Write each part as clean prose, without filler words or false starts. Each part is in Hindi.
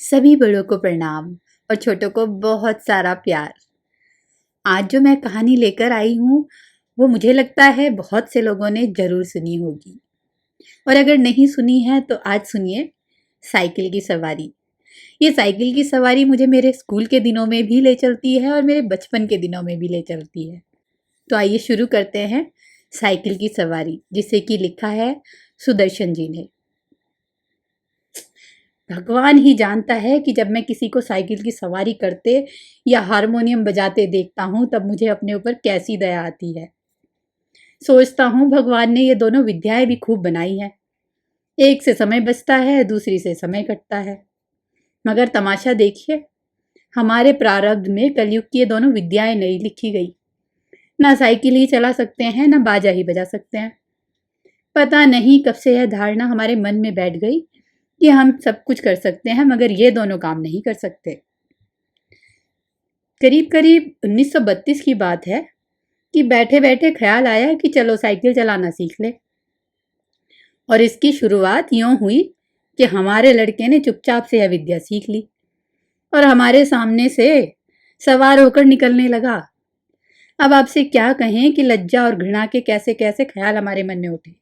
सभी बड़ों को प्रणाम और छोटों को बहुत सारा प्यार। आज जो मैं कहानी लेकर आई हूँ वो मुझे लगता है बहुत से लोगों ने ज़रूर सुनी होगी, और अगर नहीं सुनी है तो आज सुनिए। साइकिल की सवारी। ये साइकिल की सवारी मुझे मेरे स्कूल के दिनों में भी ले चलती है और मेरे बचपन के दिनों में भी ले चलती है। तो आइए शुरू करते हैं साइकिल की सवारी, जिसे कि लिखा है सुदर्शन जी ने। भगवान ही जानता है कि जब मैं किसी को साइकिल की सवारी करते या हारमोनियम बजाते देखता हूँ तब मुझे अपने ऊपर कैसी दया आती है। सोचता हूँ भगवान ने ये दोनों विद्याएं भी खूब बनाई हैं। एक से समय बचता है, दूसरी से समय कटता है। मगर तमाशा देखिए, हमारे प्रारब्ध में कलयुग की ये दोनों विद्याएं नहीं लिखी गई। ना साइकिल ही चला सकते हैं, ना बाजा ही बजा सकते हैं। पता नहीं कब से यह धारणा हमारे मन में बैठ गई कि हम सब कुछ कर सकते हैं मगर ये दोनों काम नहीं कर सकते। करीब करीब 1932 की बात है कि बैठे बैठे ख्याल आया कि चलो साइकिल चलाना सीख ले। और इसकी शुरुआत यूं हुई कि हमारे लड़के ने चुपचाप से यह विद्या सीख ली और हमारे सामने से सवार होकर निकलने लगा। अब आपसे क्या कहें कि लज्जा और घृणा के कैसे कैसे ख्याल हमारे मन में उठे।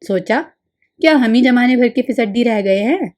सोचा, क्या हम ही जमाने भर के फिसड्डी रह गए हैं?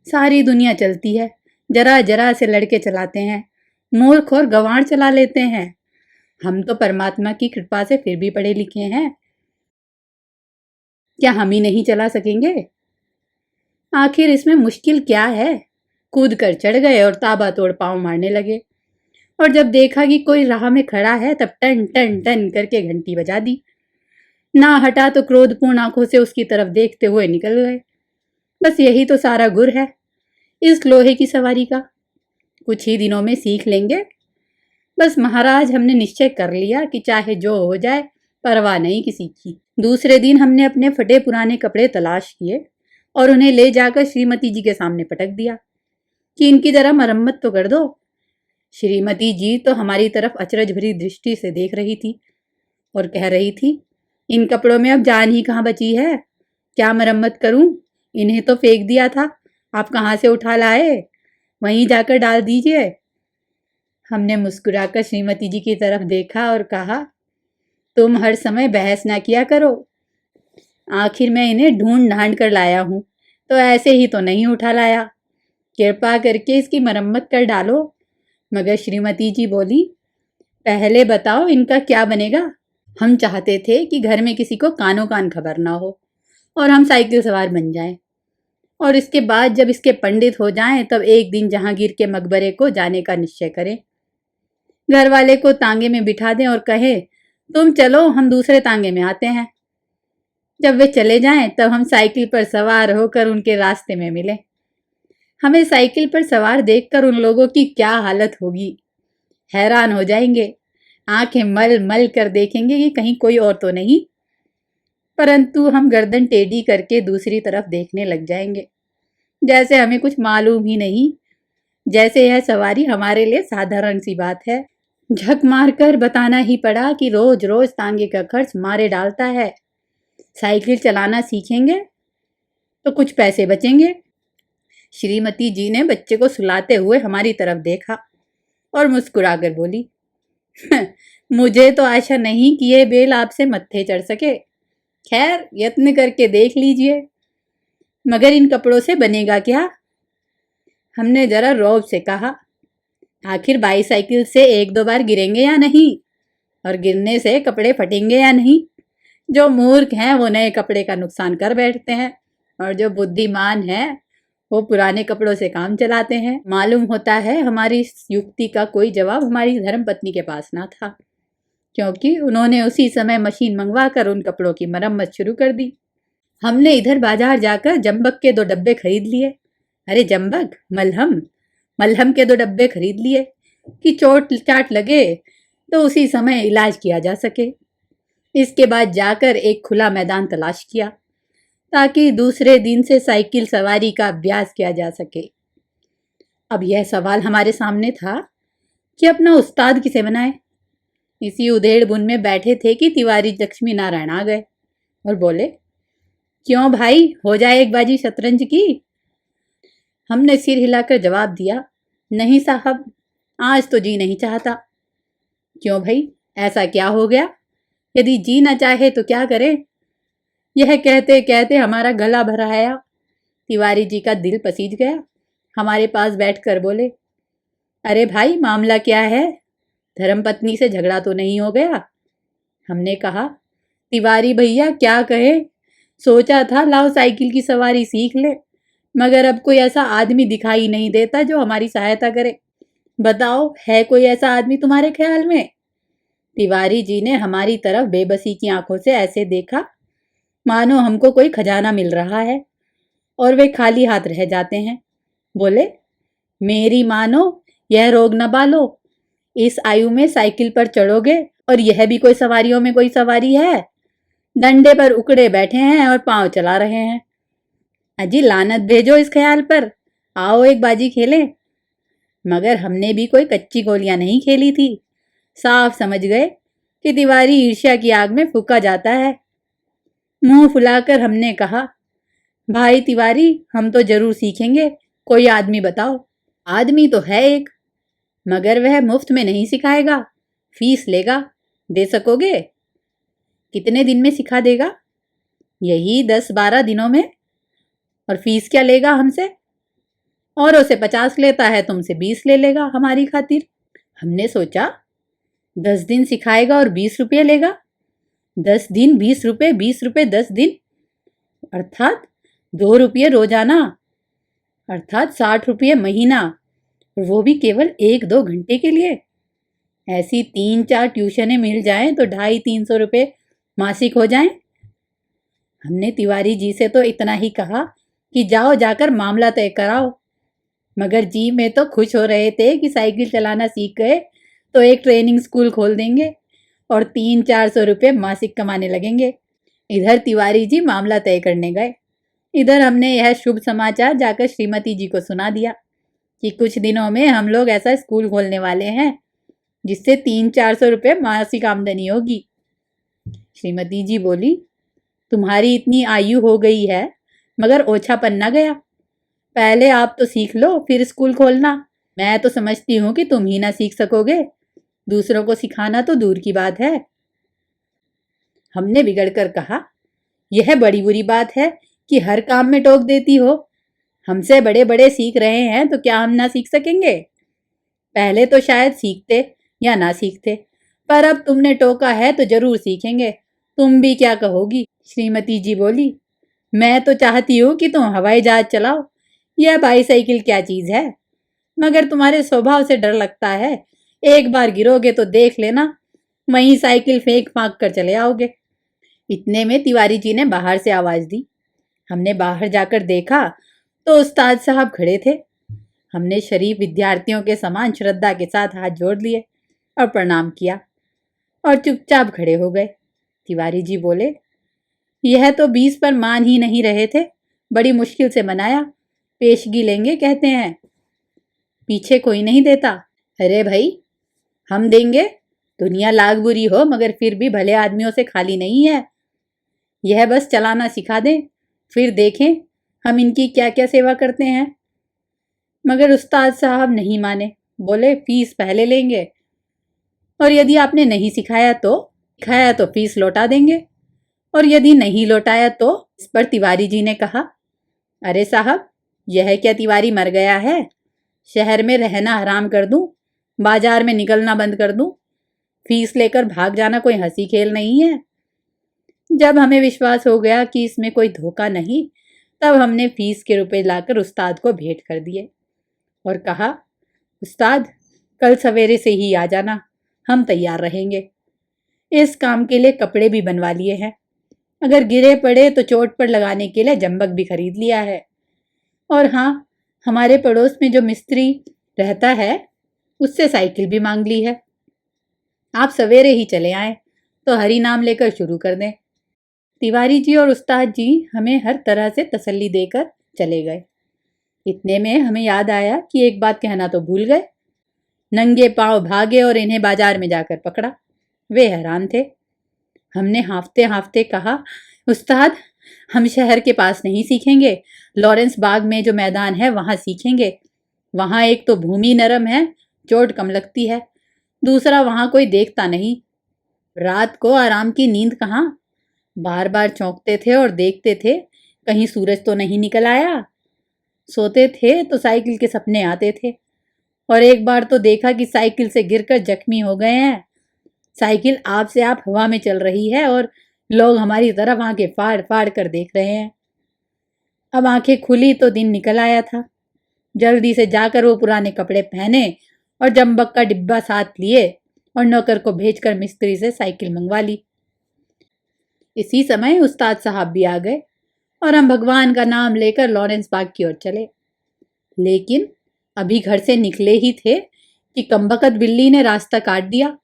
सारी दुनिया चलती है, जरा जरा से लड़के चलाते हैं, मूर्ख और गंवार चला लेते हैं। हम तो परमात्मा की कृपा से फिर भी पढ़े लिखे हैं, क्या हम ही नहीं चला सकेंगे? आखिर इसमें मुश्किल क्या है? कूद कर चढ़ गए और ताबड़तोड़ पाँव मारने लगे। और जब देखा कि कोई राह में खड़ा है तब टन टन टन करके घंटी बजा दी। ना हटा तो क्रोधपूर्ण आंखों से उसकी तरफ देखते हुए निकल गए। बस यही तो सारा गुर है इस लोहे की सवारी का। कुछ ही दिनों में सीख लेंगे। बस महाराज, हमने निश्चय कर लिया कि चाहे जो हो जाए, परवाह नहीं किसी की। दूसरे दिन हमने अपने फटे पुराने कपड़े तलाश किए और उन्हें ले जाकर श्रीमती जी के सामने पटक दिया कि इनकी जरा मरम्मत तो कर दो। श्रीमती जी तो हमारी तरफ अचरज भरी दृष्टि से देख रही थी और कह रही थी, इन कपड़ों में अब जान ही कहाँ बची है। क्या मरम्मत करूं? इन्हें तो फेंक दिया था, आप कहाँ से उठा लाए? वहीं जाकर डाल दीजिए। हमने मुस्कुराकर श्रीमती जी की तरफ देखा और कहा, तुम हर समय बहस ना किया करो। आखिर मैं इन्हें ढूंढ ढांड कर लाया हूं, तो ऐसे ही तो नहीं उठा लाया। कृपा करके इसकी मरम्मत कर डालो। मगर श्रीमती जी बोली, पहले बताओ इनका क्या बनेगा? हम चाहते थे कि घर में किसी को कानो कान खबर ना हो और हम साइकिल सवार बन जाएं। और इसके बाद जब इसके पंडित हो जाएं तब एक दिन जहांगीर के मकबरे को जाने का निश्चय करें। घर वाले को तांगे में बिठा दें और कहें, तुम चलो, हम दूसरे तांगे में आते हैं। जब वे चले जाएं तब हम साइकिल पर सवार होकर उनके रास्ते में मिलें। हमें साइकिल पर सवार देखकर उन लोगों की क्या हालत होगी। हैरान हो जाएंगे, आंखें मल मल कर देखेंगे कि कहीं कोई और तो नहीं। परंतु हम गर्दन टेढ़ी करके दूसरी तरफ देखने लग जाएंगे, जैसे हमें कुछ मालूम ही नहीं, जैसे यह सवारी हमारे लिए साधारण सी बात है। झक मारकर बताना ही पड़ा कि रोज रोज तांगे का खर्च मारे डालता है। साइकिल चलाना सीखेंगे तो कुछ पैसे बचेंगे। श्रीमती जी ने बच्चे को सुलाते हुए हमारी तरफ देखा और मुस्कुराकर बोली, मुझे तो आशा नहीं कि यह बेल आपसे मत्थे चढ़ सके। खैर, यत्न करके देख लीजिए। मगर इन कपड़ों से बनेगा क्या? हमने जरा रौब से कहा, आखिर बाईसाइकिल से एक दो बार गिरेंगे या नहीं? और गिरने से कपड़े फटेंगे या नहीं? जो मूर्ख हैं वो नए कपड़े का नुकसान कर बैठते हैं और जो बुद्धिमान हैं वो पुराने कपड़ों से काम चलाते हैं। मालूम होता है हमारी इस युक्ति का कोई जवाब हमारी धर्मपत्नी के पास ना था, क्योंकि उन्होंने उसी समय मशीन मंगवा कर उन कपड़ों की मरम्मत शुरू कर दी। हमने इधर बाजार जाकर जंबक के 2 डब्बे खरीद लिए। अरे जंबक, मलहम, मलहम के 2 डब्बे खरीद लिए कि चोट चाट लगे तो उसी समय इलाज किया जा सके। इसके बाद जाकर एक खुला मैदान तलाश किया ताकि दूसरे दिन से साइकिल सवारी का अभ्यास किया जा सके। अब यह सवाल हमारे सामने था कि अपना उस्ताद किसे बनाए। इसी उधेड़ बुन में बैठे थे कि तिवारी लक्ष्मी नारायण आ गए और बोले, क्यों भाई, हो जाए एक बाजी शतरंज की? हमने सिर हिलाकर जवाब दिया, नहीं साहब, आज तो जी नहीं चाहता। क्यों भाई, ऐसा क्या हो गया? यदि जी न चाहे तो क्या करें? यह कहते कहते हमारा गला भर आया। तिवारी जी का दिल पसीज गया। हमारे पास बैठकर बोले, अरे भाई, मामला क्या है? धर्मपत्नी से झगड़ा तो नहीं हो गया? हमने कहा, तिवारी भैया क्या कहे, सोचा था लाओ साइकिल की सवारी सीख ले, मगर अब कोई ऐसा आदमी दिखाई नहीं देता जो हमारी सहायता करे। बताओ, है कोई ऐसा आदमी तुम्हारे ख्याल में? तिवारी जी ने हमारी तरफ बेबसी की आंखों से ऐसे देखा मानो हमको कोई खजाना मिल रहा है और वे खाली हाथ रह जाते हैं। बोले, मेरी मानो, यह रोग न पालो। इस आयु में साइकिल पर चढ़ोगे और यह भी कोई सवारियों में कोई सवारी है? डंडे पर उकड़े बैठे हैं और पांव चला रहे हैं। अजी लानत भेजो इस ख्याल पर, आओ एक बाजी खेलें। मगर हमने भी कोई कच्ची गोलियां नहीं खेली थी। साफ समझ गए कि तिवारी ईर्ष्या की आग में फूंका जाता है। मुंह फुलाकर हमने कहा, भाई तिवारी, हम तो जरूर सीखेंगे, कोई आदमी बताओ। आदमी तो है एक, मगर वह मुफ्त में नहीं सिखाएगा, फीस लेगा। दे सकोगे? कितने दिन में सिखा देगा? यही 10-12 दिनों में। और फीस क्या लेगा हमसे? औरों से 50 लेता है, तुमसे 20 ले लेगा हमारी खातिर। हमने सोचा, 10 दिन सिखाएगा और 20 रुपये लेगा। 10 दिन 20 रुपये, 20 रुपये 10 दिन, अर्थात 2 रुपये रोजाना, अर्थात 60 रुपये महीना, वो भी केवल 1-2 घंटे के लिए। ऐसी 3-4 ट्यूशनें मिल जाएं तो 250-300 रुपये मासिक हो जाएं। हमने तिवारी जी से तो इतना ही कहा कि जाओ जाकर मामला तय कराओ, मगर जी में तो खुश हो रहे थे कि साइकिल चलाना सीख गए तो एक ट्रेनिंग स्कूल खोल देंगे और 300-400 रुपये मासिक कमाने लगेंगे। इधर तिवारी जी मामला तय करने गए, इधर हमने यह शुभ समाचार जाकर श्रीमती जी को सुना दिया कि कुछ दिनों में हम लोग ऐसा स्कूल खोलने वाले हैं जिससे 300-400 रुपये मासिक आमदनी होगी। श्रीमती जी बोली, तुम्हारी इतनी आयु हो गई है मगर ओछापन ना गया। पहले आप तो सीख लो, फिर स्कूल खोलना। मैं तो समझती हूँ कि तुम ही ना सीख सकोगे, दूसरों को सिखाना तो दूर की बात है। हमने बिगड़कर कहा, यह बड़ी बुरी बात है कि हर काम में टोक देती हो। हमसे बड़े बड़े सीख रहे हैं तो क्या हम ना सीख सकेंगे? पहले तो शायद सीखते या ना सीखते, पर अब तुमने टोका है तो जरूर सीखेंगे। तुम भी क्या कहोगी? श्रीमती जी बोली, मैं तो चाहती हूँ कि तुम हवाई जहाज चलाओ, यह बाईसाइकिल क्या चीज है। मगर तुम्हारे स्वभाव से डर लगता है, एक बार गिरोगे तो देख लेना, वहीं साइकिल फेंक फांक कर चले आओगे। इतने में तिवारी जी ने बाहर से आवाज दी। हमने बाहर जाकर देखा तो उस्ताद साहब खड़े थे। हमने शरीफ विद्यार्थियों के समान श्रद्धा के साथ हाथ जोड़ लिए और प्रणाम किया और चुपचाप खड़े हो गए। तिवारी जी बोले, यह तो 20 पर मान ही नहीं रहे थे, बड़ी मुश्किल से मनाया, पेशगी लेंगे कहते हैं, पीछे कोई नहीं देता। अरे भाई, हम देंगे, दुनिया लाख बुरी हो मगर फिर भी भले आदमियों से खाली नहीं है। यह बस चलाना सिखा दें, फिर देखें हम इनकी क्या क्या सेवा करते हैं। मगर उस्ताद साहब नहीं माने, बोले फीस पहले लेंगे और यदि आपने नहीं सिखाया तो फीस लौटा देंगे, और यदि नहीं लौटाया तो। इस पर तिवारी जी ने कहा, अरे साहब, यह क्या तिवारी मर गया है? शहर में रहना हराम कर दूं, बाजार में निकलना बंद कर दूं, फीस लेकर भाग जाना कोई हंसी खेल नहीं है। जब हमें विश्वास हो गया कि इसमें कोई धोखा नहीं, तब हमने फीस के रुपए लाकर उस्ताद को भेंट कर दिए और कहा, उस्ताद, कल सवेरे से ही आ जाना, हम तैयार रहेंगे। इस काम के लिए कपड़े भी बनवा लिए हैं, अगर गिरे पड़े तो चोट पर लगाने के लिए जंबक भी खरीद लिया है। और हाँ, हमारे पड़ोस में जो मिस्त्री रहता है उससे साइकिल भी मांग ली है। आप सवेरे ही चले आए तो हरि नाम लेकर शुरू कर दें। तिवारी जी और उस्ताद जी हमें हर तरह से तसल्ली देकर चले गए। इतने में हमें याद आया कि एक बात कहना तो भूल गए। नंगे पांव भागे और इन्हें बाजार में जाकर पकड़ा। वे हैरान थे। हमने हांफते हांफते कहा, उस्ताद, हम शहर के पास नहीं सीखेंगे, लॉरेंस बाग में जो मैदान है वहां सीखेंगे। वहां एक तो भूमि नरम है, चोट कम लगती है, दूसरा वहां कोई देखता नहीं। रात को आराम की नींद कहाँ, बार बार चौंकते थे और देखते थे कहीं सूरज तो नहीं निकल आया। सोते थे तो साइकिल के सपने आते थे, और एक बार तो देखा कि साइकिल से गिरकर जख्मी हो गए हैं। साइकिल आप से आप हवा में चल रही है और लोग हमारी तरफ आंखें फाड़ फाड़ कर देख रहे हैं। अब आंखें खुली तो दिन निकल आया था। जल्दी से जाकर वो पुराने कपड़े पहने और जम्बक का डिब्बा साथ लिए और नौकर को भेजकर मिस्त्री से साइकिल मंगवा ली। इसी समय उस्ताद साहब भी आ गए और हम भगवान का नाम लेकर लॉरेंस बाग की ओर चले। लेकिन अभी घर से निकले ही थे कि कमबख्त बिल्ली ने रास्ता काट दिया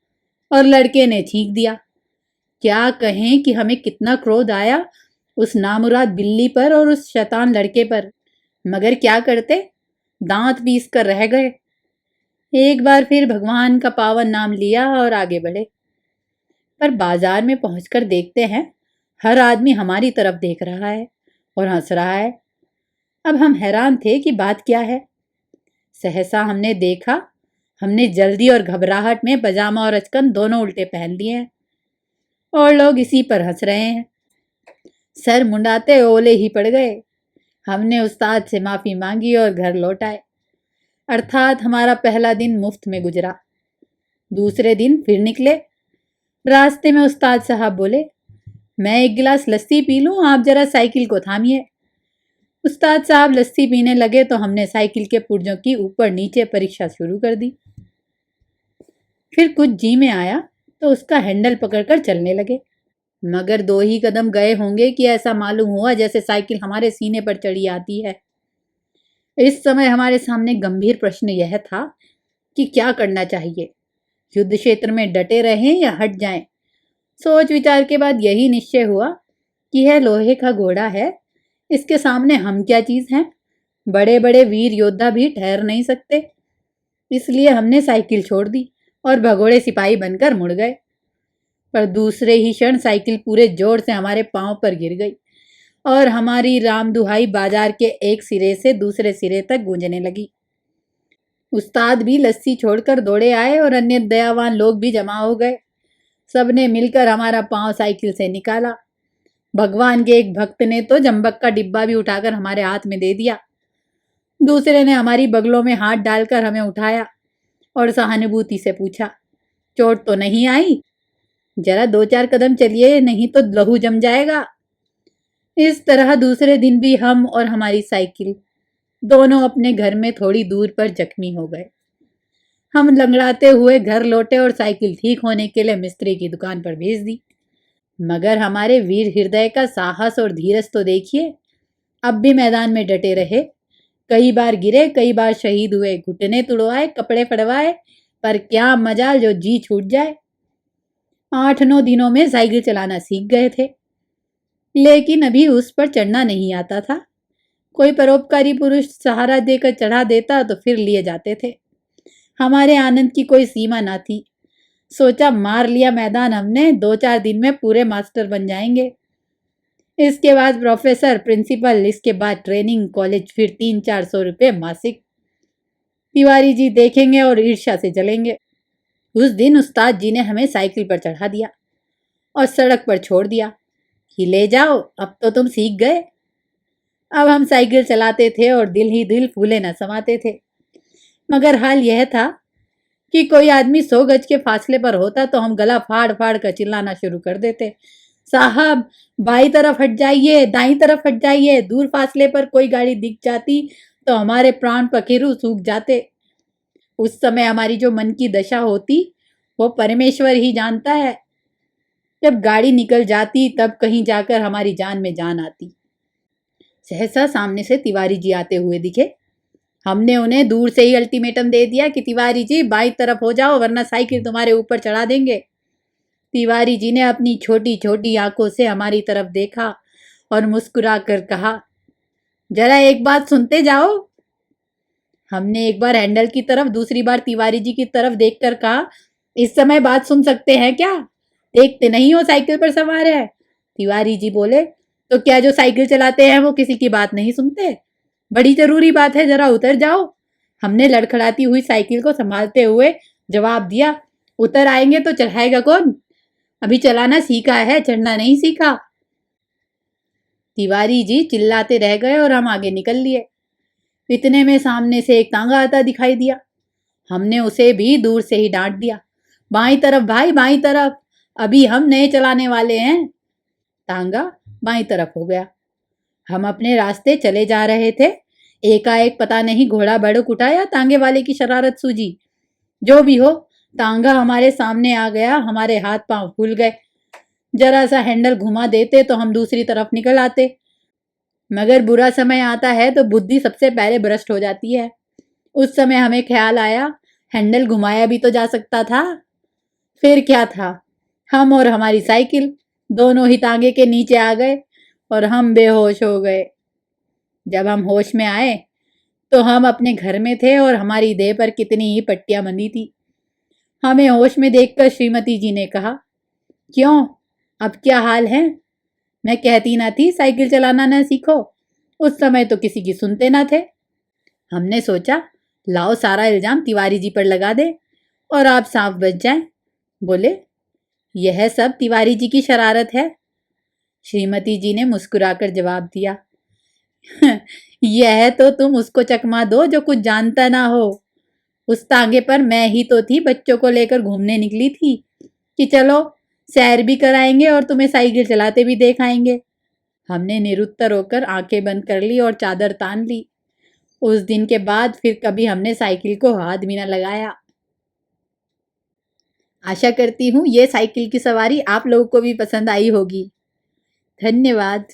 और लड़के ने छींक दिया। क्या कहें कि हमें कितना क्रोध आया उस नामुराद बिल्ली पर और उस शैतान लड़के पर, मगर क्या करते, दांत पीस कर रह गए। एक बार फिर भगवान का पावन नाम लिया और आगे बढ़े। पर बाजार में पहुंचकर देखते हैं हर आदमी हमारी तरफ देख रहा है और हंस रहा है। अब हम हैरान थे कि बात क्या है। सहसा हमने देखा, हमने जल्दी और घबराहट में पजामा और अचकन दोनों उल्टे पहन लिए हैं और लोग इसी पर हंस रहे हैं। सर मुंडाते ओले ही पड़ गए। हमने उस्ताद से माफी मांगी और घर लौट आए। अर्थात हमारा पहला दिन मुफ्त में गुजरा। दूसरे दिन फिर निकले। रास्ते में उस्ताद साहब बोले, मैं एक गिलास लस्सी पी लूं, आप जरा साइकिल को थामिए। उस्ताद साहब लस्सी पीने लगे तो हमने साइकिल के पुर्जों की ऊपर नीचे परीक्षा शुरू कर दी। फिर कुछ जी में आया तो उसका हैंडल पकड़कर चलने लगे, मगर 2 ही कदम गए होंगे कि ऐसा मालूम हुआ जैसे साइकिल हमारे सीने पर चढ़ी आती है। इस समय हमारे सामने गंभीर प्रश्न यह था कि क्या करना चाहिए, युद्ध क्षेत्र में डटे रहें या हट जाएं। सोच विचार के बाद यही निश्चय हुआ कि यह लोहे का घोड़ा है, इसके सामने हम क्या चीज हैं। बड़े बड़े वीर योद्धा भी ठहर नहीं सकते। इसलिए हमने साइकिल छोड़ दी और भगोड़े सिपाही बनकर मुड़ गए। पर दूसरे ही क्षण साइकिल पूरे जोर से हमारे पांव पर गिर गई और हमारी राम दुहाई बाजार के एक सिरे से दूसरे सिरे तक गूंजने लगी। उस्ताद भी लस्सी छोड़कर दौड़े आए और अन्य दयावान लोग भी जमा हो गए। सबने मिलकर हमारा पांव साइकिल से निकाला। भगवान के एक भक्त ने तो जम्बक का डिब्बा भी उठाकर हमारे हाथ में दे दिया। दूसरे ने हमारी बगलों में हाथ डालकर हमें उठाया और सहानुभूति से पूछा, चोट तो नहीं आई? जरा 2-4 कदम चलिए, नहीं तो लहू जम जाएगा। इस तरह दूसरे दिन भी हम और हमारी साइकिल दोनों अपने घर में थोड़ी दूर पर जख्मी हो गए। हम लंगड़ाते हुए घर लौटे और साइकिल ठीक होने के लिए मिस्त्री की दुकान पर भेज दी। मगर हमारे वीर हृदय का साहस और धीरज तो देखिए। अब भी मैदान में डटे रहे। कई बार गिरे, कई बार शहीद हुए, घुटने तुड़वाए, कपड़े फड़वाए, पर क्या मजाल जो जी छूट जाए। 8-9 दिनों में साइकिल चलाना सीख गए थे, लेकिन अभी उस पर चढ़ना नहीं आता था। कोई परोपकारी पुरुष सहारा देकर चढ़ा देता तो फिर लिए जाते थे। हमारे आनंद की कोई सीमा ना थी। सोचा मार लिया मैदान हमने, 2-4 दिन में पूरे मास्टर बन जाएंगे। इसके बाद प्रोफेसर, प्रिंसिपल, इसके बाद ट्रेनिंग कॉलेज, फिर 300-400 रुपये मासिक। तिवारी जी देखेंगे और ईर्ष्या से जलेंगे। उस दिन उस्ताद जी ने हमें साइकिल पर चढ़ा दिया और सड़क पर छोड़ दिया कि ले जाओ, अब तो तुम सीख गए। अब हम साइकिल चलाते थे और दिल ही दिल फूले न समाते थे। मगर हाल यह था कि कोई आदमी 100 गज के फासले पर होता तो हम गला फाड़ फाड़ कर चिल्लाना शुरू कर देते, साहब बाई तरफ हट जाइए, दाई तरफ हट जाइए। दूर फासले पर कोई गाड़ी दिख जाती तो हमारे प्राण पखेरु सूख जाते। उस समय हमारी जो मन की दशा होती वो परमेश्वर ही जानता है। जब गाड़ी निकल जाती तब कहीं जाकर हमारी जान में जान आती। सहसा सामने से तिवारी जी आते हुए दिखे। हमने उन्हें दूर से ही अल्टीमेटम दे दिया कि तिवारी जी बाईं तरफ हो जाओ, वरना साइकिल तुम्हारे ऊपर चढ़ा देंगे। तिवारी जी ने अपनी छोटी छोटी आंखों से हमारी तरफ देखा और मुस्कुरा कर कहा, जरा एक बात सुनते जाओ। हमने एक बार हैंडल की तरफ, दूसरी बार तिवारी जी की तरफ देखकर कहा, इस समय बात सुन सकते हैं क्या? देखते नहीं हो साइकिल पर सवार है? तिवारी जी बोले, तो क्या जो साइकिल चलाते हैं वो किसी की बात नहीं सुनते? बड़ी जरूरी बात है, जरा उतर जाओ। हमने लड़खड़ाती हुई साइकिल को संभालते हुए जवाब दिया। उतर आएंगे तो चलाएगा कौन? अभी चलाना सीखा है, चढ़ना नहीं सीखा। तिवारी जी चिल्लाते रह गए और हम आगे निकल लिए। इतने में सामने से एक तांगा आता दिखाई दिया। हमने उसे भी दूर से ही डांट दिया। बाईं तरफ भाई, बाईं तरफ, अभी हम नए चलाने वाले हैं। तांगा बाईं तरफ हो गया। हम अपने रास्ते चले जा रहे थे। एकाएक पता नहीं घोड़ा भड़क उठा या तांगे वाले की शरारत सूझी। जो भी हो, तांगा हमारे सामने आ गया। हमारे हाथ पांव फूल गए। जरा सा हैंडल घुमा देते तो हम दूसरी तरफ निकल आते, मगर बुरा समय आता है तो बुद्धि सबसे पहले भ्रष्ट हो जाती है। उस समय हमें ख्याल आया, हैंडल घुमाया भी तो जा सकता था। फिर क्या था, हम और हमारी साइकिल दोनों ही तांगे के नीचे आ गए और हम बेहोश हो गए। जब हम होश में आए तो हम अपने घर में थे और हमारी देह पर कितनी ही पट्टियां बंधी थी। हमें होश में देखकर श्रीमती जी ने कहा, क्यों, अब क्या हाल है? मैं कहती ना थी साइकिल चलाना ना सीखो? उस समय तो किसी की सुनते ना थे। हमने सोचा लाओ सारा इल्जाम तिवारी जी पर लगा दे और आप सांप बच जाएं। बोले, यह सब तिवारी जी की शरारत है। श्रीमती जी ने मुस्कुराकर जवाब दिया, यह तो तुम उसको चकमा दो जो कुछ जानता ना हो। उस तांगे पर मैं ही तो थी, बच्चों को लेकर घूमने निकली थी कि चलो सैर भी कराएंगे और तुम्हें साइकिल चलाते भी देखाएंगे। हमने निरुत्तर होकर आंखें बंद कर ली और चादर तान ली। उस दिन के बाद फिर कभी हमने साइकिल को हाथ भी न लगाया। आशा करती हूँ ये साइकिल की सवारी आप लोगों को भी पसंद आई होगी। धन्यवाद।